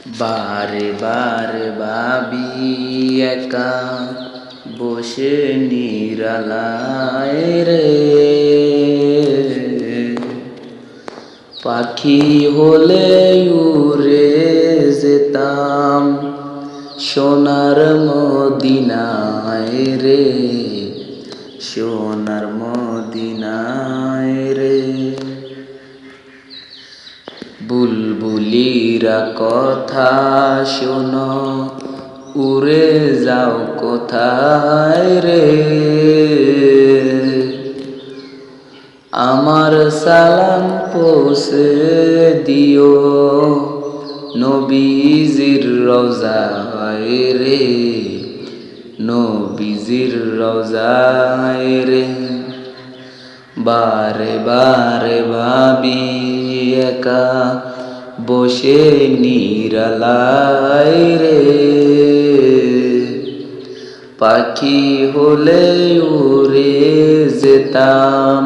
বারে বারে ভাবি একা বসে নিরালায় রে, পাখি হলে উড়ে যেতাম সোনার মদিনায় রে, সোনার মদিনায় রে। বুলবুলিরা কথা শোনো, উড়ে যাও কোথায় রে, আমার সালাম পৌঁছে দিও নবীজির রওজায় রে, নবীজির রওজায় রে। বারে বারে ভাবি একা বসে নিরালায় রে, পাখি হলে উড়ে যেতাম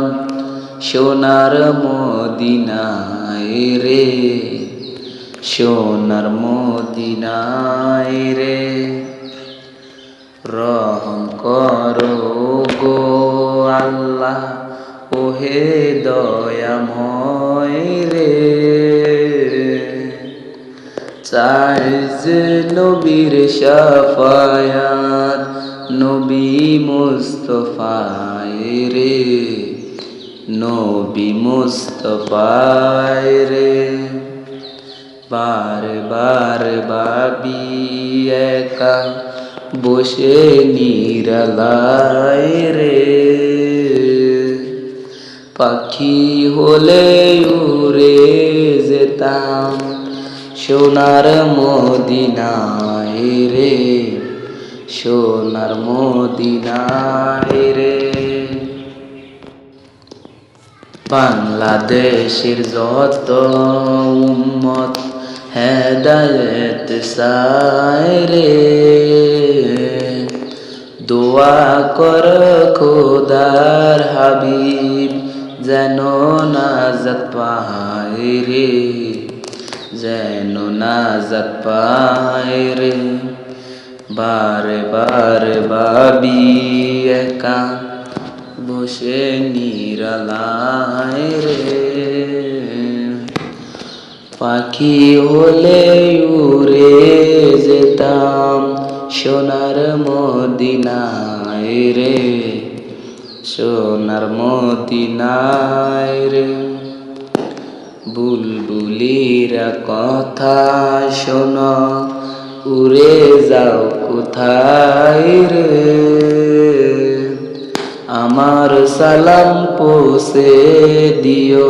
সোনার মদিনায় রে, সোনার মদিনায় রে। রহম করো গো আল্লাহ ওহে দয়াময় রে, চাই যে নবীর শাফায়াত নবী মুস্তাফায় রে, নবী মুস্তাফায় রে। বারে বারে ভাবি একা বসে নিরালায় রে, পাখি হলে উড়ে যেতাম সোনার মদিনায় রে, সোনার মদিনায় রে। বাংলাদেশের যত উম্মত হেদায়েত চায় রে, দোয়া কর খোদার হাবিব যেন নাজাত পায় রে, যেন নাজাত পায় রে। বারে বারে ভাবি একা বসে নিরালায় রে, পাখি হলে উড়ে যেতাম সোনার মদিনায় রে, সোনার মদিনায় রে। বুলবুলিরা কথা শোনো, উড়ে যাও কোথায় রে, আমার সালাম পৌঁছে দিও